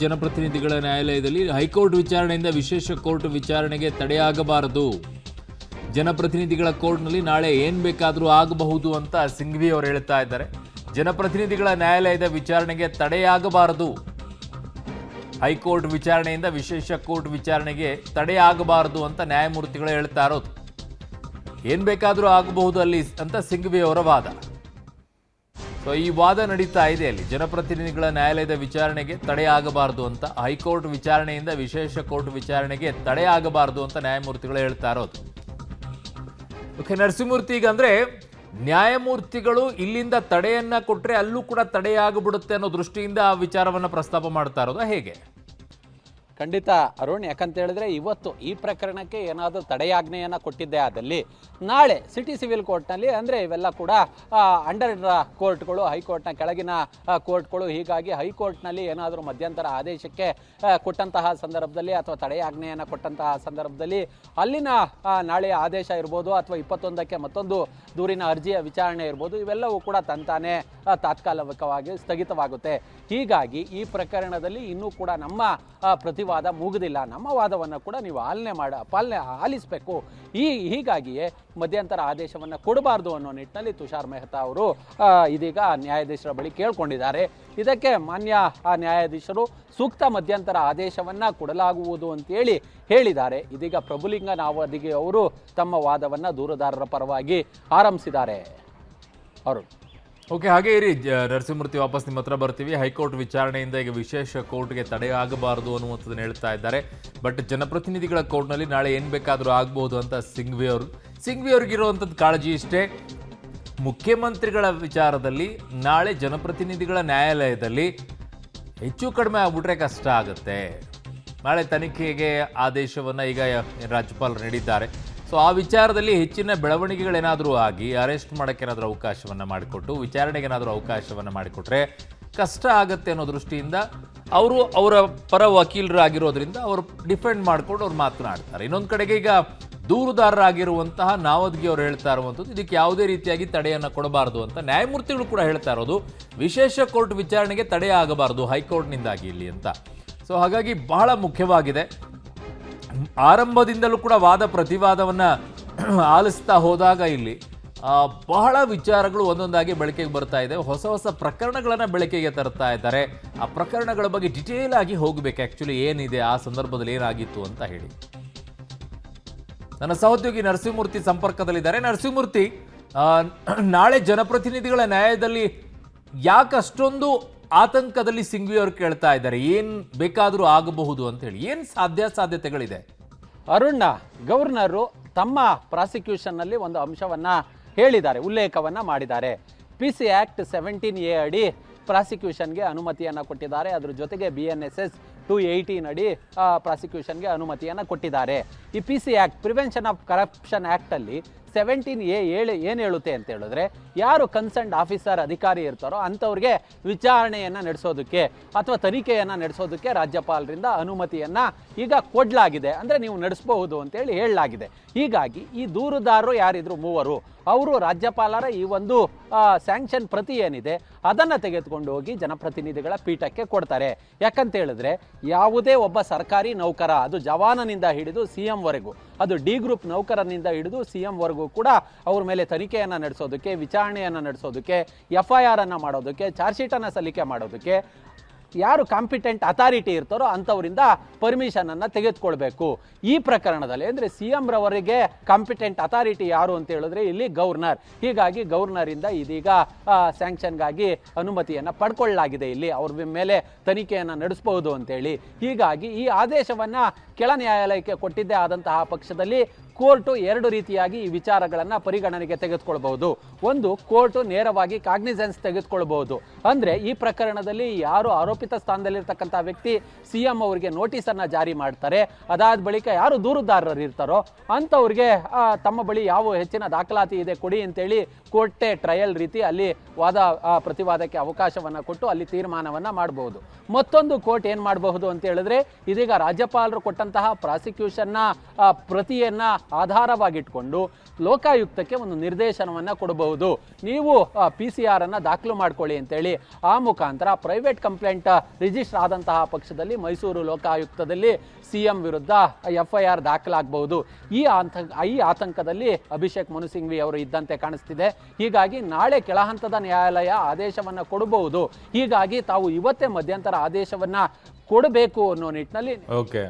ಜನಪ್ರತಿನಿಧಿಗಳ ನ್ಯಾಯಾಲಯದಲ್ಲಿ ಹೈಕೋರ್ಟ್ ವಿಚಾರಣೆಯಿಂದ ವಿಶೇಷ ಕೋರ್ಟ್ ವಿಚಾರಣೆಗೆ ತಡೆಯಾಗಬಾರದು. ಜನಪ್ರತಿನಿಧಿಗಳ ಕೋರ್ಟ್ನಲ್ಲಿ ನಾಳೆ ಏನ್ ಬೇಕಾದರೂ ಆಗಬಹುದು ಅಂತ ಸಿಂಘ್ವಿ ಅವರು ಹೇಳ್ತಾ ಇದ್ದಾರೆ. ಜನಪ್ರತಿನಿಧಿಗಳ ನ್ಯಾಯಾಲಯದ ವಿಚಾರಣೆಗೆ ತಡೆಯಾಗಬಾರದು. ಹೈಕೋರ್ಟ್ ವಿಚಾರಣೆಯಿಂದ ವಿಶೇಷ ಕೋರ್ಟ್ ವಿಚಾರಣೆಗೆ ತಡೆಯಾಗಬಾರದು ಅಂತ ನ್ಯಾಯಮೂರ್ತಿಗಳು ಹೇಳ್ತಾ ಇರೋದು. ಏನ್ ಬೇಕಾದರೂ ಆಗಬಹುದು ಅಲ್ಲಿ ಅಂತ ಸಿಂಘ್ವಿ ಅವರ ವಾದ. ಸೊ ಈ ವಾದ ನಡೀತಾ ಇದೆ ಅಲ್ಲಿ. ಜನಪ್ರತಿನಿಧಿಗಳ ನ್ಯಾಯಾಲಯದ ವಿಚಾರಣೆಗೆ ತಡೆಯಾಗಬಾರದು ಅಂತ, ಹೈಕೋರ್ಟ್ ವಿಚಾರಣೆಯಿಂದ ವಿಶೇಷ ಕೋರ್ಟ್ ವಿಚಾರಣೆಗೆ ತಡೆಯಾಗಬಾರದು ಅಂತ ನ್ಯಾಯಮೂರ್ತಿಗಳು ಹೇಳ್ತಾ ಇರೋದು. ಓಕೆ, ನರಸಿಂಹಮೂರ್ತಿ, ಈಗ ಅಂದ್ರೆ ನ್ಯಾಯಮೂರ್ತಿಗಳು ಇಲ್ಲಿಂದ ತಡೆಯನ್ನ ಕೊಟ್ರೆ ಅಲ್ಲೂ ಕೂಡ ತಡೆಯಾಗ್ಬಿಡುತ್ತೆ ಅನ್ನೋ ದೃಷ್ಟಿಯಿಂದ ಆ ವಿಚಾರವನ್ನ ಪ್ರಸ್ತಾಪ ಮಾಡ್ತಾ ಇರೋದು ಹೇಗೆ? ಖಂಡಿತ ಅರುಣ್, ಯಾಕಂತ ಹೇಳಿದ್ರೆ ಇವತ್ತು ಈ ಪ್ರಕರಣಕ್ಕೆ ಏನಾದರೂ ತಡೆಯಾಜ್ಞೆಯನ್ನು ಕೊಟ್ಟಿದ್ದೇ ಆದಲ್ಲಿ ನಾಳೆ ಸಿಟಿ ಸಿವಿಲ್ ಕೋರ್ಟ್ನಲ್ಲಿ, ಅಂದರೆ ಇವೆಲ್ಲ ಕೂಡ ಅಂಡರ್ ಕೋರ್ಟ್ಗಳು, ಹೈಕೋರ್ಟ್ನ ಕೆಳಗಿನ ಕೋರ್ಟ್ಗಳು, ಹೀಗಾಗಿ ಹೈಕೋರ್ಟ್ನಲ್ಲಿ ಏನಾದರೂ ಮಧ್ಯಂತರ ಆದೇಶಕ್ಕೆ ಕೊಟ್ಟಂತಹ ಸಂದರ್ಭದಲ್ಲಿ ಅಥವಾ ತಡೆಯಾಜ್ಞೆಯನ್ನು ಕೊಟ್ಟಂತಹ ಸಂದರ್ಭದಲ್ಲಿ ಅಲ್ಲಿನ ನಾಳೆಯ ಆದೇಶ ಇರ್ಬೋದು ಅಥವಾ 21ಕ್ಕೆ ಮತ್ತೊಂದು ದೂರಿನ ಅರ್ಜಿಯ ವಿಚಾರಣೆ ಇರ್ಬೋದು, ಇವೆಲ್ಲವೂ ಕೂಡ ತಂತಾನೇ ತಾತ್ಕಾಲಿಕವಾಗಿ ಸ್ಥಗಿತವಾಗುತ್ತೆ. ಹೀಗಾಗಿ ಈ ಪ್ರಕರಣದಲ್ಲಿ ಇನ್ನೂ ಕೂಡ ನಮ್ಮ ಪ್ರತಿವಾದ ಮುಗಿದಿಲ್ಲ. ನಮ್ಮ ವಾದವನ್ನು ಕೂಡ ನೀವು ಆಲಿಸಬೇಕು. ಹೀಗಾಗಿಯೇ ಮಧ್ಯಂತರ ಆದೇಶವನ್ನು ಕೊಡಬಾರ್ದು ಅನ್ನೋ ನಿಟ್ಟಿನಲ್ಲಿ ತುಷಾರ್ ಮೆಹ್ತಾ ಅವರು ಇದೀಗ ನ್ಯಾಯಾಧೀಶರ ಬಳಿ ಕೇಳ್ಕೊಂಡಿದ್ದಾರೆ. ಇದಕ್ಕೆ ಮಾನ್ಯ ನ್ಯಾಯಾಧೀಶರು ಸೂಕ್ತ ಮಧ್ಯಂತರ ಆದೇಶವನ್ನು ಕೊಡಲಾಗುವುದು ಅಂತೇಳಿ ಹೇಳಿದ್ದಾರೆ. ಇದೀಗ ಪ್ರಭುಲಿಂಗ ನಾವದಿಗೆ ಅವರು ತಮ್ಮ ವಾದವನ್ನು ದೂರುದಾರರ ಪರವಾಗಿ ಆರಂಭಿಸಿದ್ದಾರೆ. ಅವರು ಓಕೆ, ಹಾಗೆ ಇರಿ ನರಸಿಂಹಮೂರ್ತಿ, ವಾಪಸ್ ನಿಮ್ಮ ಹತ್ರ ಬರ್ತೀವಿ. ಹೈಕೋರ್ಟ್ ವಿಚಾರಣೆಯಿಂದ ಈಗ ವಿಶೇಷ ಕೋರ್ಟ್ಗೆ ತಡೆಯಾಗಬಾರದು ಅನ್ನುವಂಥದ್ದನ್ನು ಹೇಳ್ತಾ ಇದ್ದಾರೆ. ಬಟ್ ಜನಪ್ರತಿನಿಧಿಗಳ ಕೋರ್ಟ್ನಲ್ಲಿ ನಾಳೆ ಏನು ಬೇಕಾದರೂ ಆಗ್ಬೋದು ಅಂತ ಸಿಂಘ್ವಿ ಅವ್ರಿಗಿರುವಂಥದ್ದು ಕಾಳಜಿ ಇಷ್ಟೇ. ಮುಖ್ಯಮಂತ್ರಿಗಳ ವಿಚಾರದಲ್ಲಿ ನಾಳೆ ಜನಪ್ರತಿನಿಧಿಗಳ ನ್ಯಾಯಾಲಯದಲ್ಲಿ ಹೆಚ್ಚು ಕಡಿಮೆ ಆಗ್ಬಿಟ್ರೆ ಕಷ್ಟ ಆಗುತ್ತೆ. ನಾಳೆ ತನಿಖೆಗೆ ಆದೇಶವನ್ನು ಈಗ ರಾಜ್ಯಪಾಲರು ನೀಡಿದ್ದಾರೆ. ಸೊ ಆ ವಿಚಾರದಲ್ಲಿ ಹೆಚ್ಚಿನ ಬೆಳವಣಿಗೆಗಳೇನಾದರೂ ಆಗಿ ಅರೆಸ್ಟ್ ಮಾಡೋಕ್ಕೆ ಏನಾದರೂ ಅವಕಾಶವನ್ನು ಮಾಡಿಕೊಟ್ಟು ವಿಚಾರಣೆಗೇನಾದರೂ ಅವಕಾಶವನ್ನು ಮಾಡಿಕೊಟ್ರೆ ಕಷ್ಟ ಆಗುತ್ತೆ ಅನ್ನೋ ದೃಷ್ಟಿಯಿಂದ ಅವರ ಪರ ವಕೀಲರಾಗಿರೋದ್ರಿಂದ ಅವರು ಡಿಫೆಂಡ್ ಮಾಡಿಕೊಂಡು ಅವ್ರು ಮಾತನಾಡ್ತಾರೆ. ಇನ್ನೊಂದು ಕಡೆಗೆ ಈಗ ದೂರುದಾರರಾಗಿರುವಂತಹ ನಾವದ್ಗಿ ಅವರು ಹೇಳ್ತಾ ಇರುವಂಥದ್ದು ಇದಕ್ಕೆ ಯಾವುದೇ ರೀತಿಯಾಗಿ ತಡೆಯನ್ನು ಕೊಡಬಾರದು ಅಂತ ನ್ಯಾಯಮೂರ್ತಿಗಳು ಕೂಡ ಹೇಳ್ತಾ ಇರೋದು. ವಿಶೇಷ ಕೋರ್ಟ್ ವಿಚಾರಣೆಗೆ ತಡೆ ಆಗಬಾರದು ಹೈಕೋರ್ಟ್ನಿಂದಾಗಿ ಇಲ್ಲಿ ಅಂತ. ಸೊ ಹಾಗಾಗಿ ಬಹಳ ಮುಖ್ಯವಾಗಿದೆ. ಆರಂಭದಿಂದಲೂ ಕೂಡ ವಾದ ಪ್ರತಿವಾದವನ್ನು ಆಲಿಸ್ತಾ ಹೋದಾಗ ಇಲ್ಲಿ ಬಹಳ ವಿಚಾರಗಳು ಒಂದೊಂದಾಗಿ ಬೆಳಕಿಗೆ ಬರ್ತಾ ಇದೆ. ಹೊಸ ಹೊಸ ಪ್ರಕರಣಗಳನ್ನು ಬೆಳಕಿಗೆ ತರ್ತಾ ಇದ್ದಾರೆ. ಆ ಪ್ರಕರಣಗಳ ಬಗ್ಗೆ ಡಿಟೇಲ್ ಆಗಿ ಹೋಗಬೇಕು. ಆ್ಯಕ್ಚುಲಿ ಏನಿದೆ, ಆ ಸಂದರ್ಭದಲ್ಲಿ ಏನಾಗಿತ್ತು ಅಂತ ಹೇಳಿ. ನನ್ನ ಸಹೋದ್ಯೋಗಿ ನರಸಿಂಹಮೂರ್ತಿ ಸಂಪರ್ಕದಲ್ಲಿದ್ದಾರೆ. ನರಸಿಂಹಮೂರ್ತಿ, ನಾಳೆ ಜನಪ್ರತಿನಿಧಿಗಳ ನ್ಯಾಯಾಲಯದಲ್ಲಿ ಯಾಕಷ್ಟೊಂದು ಆತಂಕದಲ್ಲಿ ಸಿಂಘ್ವಿ ಅವರು ಕೇಳ್ತಾ ಇದ್ದಾರೆ? ಏನ್ ಬೇಕಾದರೂ ಆಗಬಹುದು ಅಂತ ಹೇಳಿ ಏನ್ ಸಾಧ್ಯತೆಗಳಿದೆ? ಅರುಣ್ಣ, ಗವರ್ನರು ತಮ್ಮ ಪ್ರಾಸಿಕ್ಯೂಷನ್ನಲ್ಲಿ ಒಂದು ಅಂಶವನ್ನ ಹೇಳಿದ್ದಾರೆ, ಉಲ್ಲೇಖವನ್ನ ಮಾಡಿದ್ದಾರೆ. PC Act 17A ಅಡಿ ಪ್ರಾಸಿಕ್ಯೂಷನ್ಗೆ ಅನುಮತಿಯನ್ನು ಕೊಟ್ಟಿದ್ದಾರೆ. ಅದ್ರ ಜೊತೆಗೆ BNSS 218 ಅಡಿ ಪ್ರಾಸಿಕ್ಯೂಷನ್ಗೆ ಅನುಮತಿಯನ್ನು ಕೊಟ್ಟಿದ್ದಾರೆ. ಈ PC Act, prevention of corruption act ಅಲ್ಲಿ 17A ಏನು ಹೇಳುತ್ತೆ ಅಂತ ಹೇಳಿದ್ರೆ, ಯಾರು ಕನ್ಸರ್ನ್ಡ್ ಆಫೀಸರ್ ಅಧಿಕಾರಿ ಇರ್ತಾರೋ ಅಂಥವ್ರಿಗೆ ವಿಚಾರಣೆಯನ್ನು ನಡೆಸೋದಕ್ಕೆ ಅಥವಾ ತನಿಖೆಯನ್ನು ನಡೆಸೋದಕ್ಕೆ ರಾಜ್ಯಪಾಲರಿಂದ ಅನುಮತಿಯನ್ನು ಈಗ ಕೊಡಲಾಗಿದೆ. ಅಂದರೆ ನೀವು ನಡೆಸಬಹುದು ಅಂತೇಳಿ ಹೇಳಲಾಗಿದೆ. ಹೀಗಾಗಿ ಈ ದೂರುದಾರರು ಯಾರಿದ್ರು ಮೂವರು, ಅವರು ರಾಜ್ಯಪಾಲರ ಈ ಒಂದು ಸ್ಯಾಂಕ್ಷನ್ ಪ್ರತಿ ಏನಿದೆ ಅದನ್ನು ತೆಗೆದುಕೊಂಡು ಹೋಗಿ ಜನಪ್ರತಿನಿಧಿಗಳ ಪೀಠಕ್ಕೆ ಕೊಡ್ತಾರೆ. ಯಾಕಂತ ಹೇಳಿದ್ರೆ ಯಾವುದೇ ಒಬ್ಬ ಸರ್ಕಾರಿ ನೌಕರ, ಅದು ಜವಾನನಿಂದ ಹಿಡಿದು CM ವರೆಗೂ, ಅದು D ಗ್ರೂಪ್ ನೌಕರನಿಂದ ಹಿಡಿದು CM ವರೆಗೂ ಕೂಡ ಅವ್ರ ಮೇಲೆ ತನಿಖೆಯನ್ನು ನಡೆಸೋದಕ್ಕೆ, ವಿಚಾರಣೆಯನ್ನು ನಡೆಸೋದಕ್ಕೆ, FIR ಅನ್ನು ಮಾಡೋದಕ್ಕೆ, ಚಾರ್ಜ್ ಶೀಟನ್ನು ಸಲ್ಲಿಕೆ ಮಾಡೋದಕ್ಕೆ ಯಾರು ಕಾಂಪಿಟೆಂಟ್ ಅಥಾರಿಟಿ ಇರ್ತಾರೋ ಅಂಥವರಿಂದ ಪರ್ಮಿಷನನ್ನು ತೆಗೆದುಕೊಳ್ಬೇಕು. ಈ ಪ್ರಕರಣದಲ್ಲಿ ಅಂದರೆ CM ರವರಿಗೆ ಕಾಂಪಿಟೆಂಟ್ ಅಥಾರಿಟಿ ಯಾರು ಅಂತ ಹೇಳಿದ್ರೆ ಇಲ್ಲಿ ಗವರ್ನರ್. ಹೀಗಾಗಿ ಗವರ್ನರಿಂದ ಇದೀಗ ಸ್ಯಾಂಕ್ಷನ್ಗಾಗಿ ಅನುಮತಿಯನ್ನು ಪಡ್ಕೊಳ್ಳಲಾಗಿದೆ. ಇಲ್ಲಿ ಅವ್ರ ಮೇಲೆ ತನಿಖೆಯನ್ನು ನಡೆಸಬಹುದು ಅಂತೇಳಿ. ಹೀಗಾಗಿ ಈ ಆದೇಶವನ್ನು ಕೆಳ ನ್ಯಾಯಾಲಯಕ್ಕೆ ಕೊಟ್ಟಿದ್ದೇ ಆದಂತಹ ಪಕ್ಷದಲ್ಲಿ ಕೋರ್ಟು ಎರಡು ರೀತಿಯಾಗಿ ಈ ವಿಚಾರಗಳನ್ನು ಪರಿಗಣನೆಗೆ ತೆಗೆದುಕೊಳ್ಬಹುದು. ಒಂದು, ಕೋರ್ಟು ನೇರವಾಗಿ ಕಾಗ್ನಿಸೆನ್ಸ್ ತೆಗೆದುಕೊಳ್ಬಹುದು. ಅಂದರೆ ಈ ಪ್ರಕರಣದಲ್ಲಿ ಯಾರು ಆರೋಪಿತ ಸ್ಥಾನದಲ್ಲಿರ್ತಕ್ಕಂಥ ವ್ಯಕ್ತಿ CM ಅವರಿಗೆ ನೋಟಿಸನ್ನು ಜಾರಿ ಮಾಡ್ತಾರೆ, ಅದಾದ ಬಳಿಕ ಯಾರು ದೂರುದಾರರು ಇರ್ತಾರೋ ಅಂಥವ್ರಿಗೆ ತಮ್ಮ ಬಳಿ ಯಾವ ಹೆಚ್ಚಿನ ದಾಖಲಾತಿ ಇದೆ ಕೊಡಿ ಅಂತೇಳಿ ಕೋರ್ಟೇ ಟ್ರಯಲ್ ರೀತಿ ಅಲ್ಲಿ ವಾದ ಪ್ರತಿವಾದಕ್ಕೆ ಅವಕಾಶವನ್ನು ಕೊಟ್ಟು ಅಲ್ಲಿ ತೀರ್ಮಾನವನ್ನು ಮಾಡಬಹುದು. ಮತ್ತೊಂದು ಕೋರ್ಟ್ ಏನು ಮಾಡಬಹುದು ಅಂತ ಹೇಳಿದ್ರೆ, ಇದೀಗ ರಾಜ್ಯಪಾಲರು ಕೊಟ್ಟಂತಹ ಪ್ರಾಸಿಕ್ಯೂಷನ್ನ ಪ್ರತಿಯನ್ನ ಆಧಾರವಾಗಿಟ್ಕೊಂಡು ಲೋಕಾಯುಕ್ತಕ್ಕೆ ಒಂದು ನಿರ್ದೇಶನವನ್ನು ಕೊಡಬಹುದು. ನೀವು PCR ಅನ್ನು ದಾಖಲು ಮಾಡ್ಕೊಳ್ಳಿ ಅಂತೇಳಿ ಆ ಮುಖಾಂತರ ಪ್ರೈವೇಟ್ ಕಂಪ್ಲೇಂಟ್ ರಿಜಿಸ್ಟರ್ ಆದಂತಹ ಪಕ್ಷದಲ್ಲಿ ಮೈಸೂರು ಲೋಕಾಯುಕ್ತದಲ್ಲಿ CM ವಿರುದ್ಧ FIR ದಾಖಲಾಗಬಹುದು. ಈ ಆತಂಕದಲ್ಲಿ ಅಭಿಷೇಕ್ ಮನು ಸಿಂಘ್ವಿ ಅವರು ಇದ್ದಂತೆ ಕಾಣಿಸ್ತಿದೆ. ಹೀಗಾಗಿ ನಾಳೆ ಕೆಳಹಂತದ ನ್ಯಾಯಾಲಯ ಆದೇಶವನ್ನು ಕೊಡಬಹುದು. ಹೀಗಾಗಿ ತಾವು ಇವತ್ತೇ ಮಧ್ಯಂತರ ಆದೇಶವನ್ನ ಕೊಡಬೇಕು ಅನ್ನೋ ನಿಟ್ಟಿನಲ್ಲಿ ಓಕೆ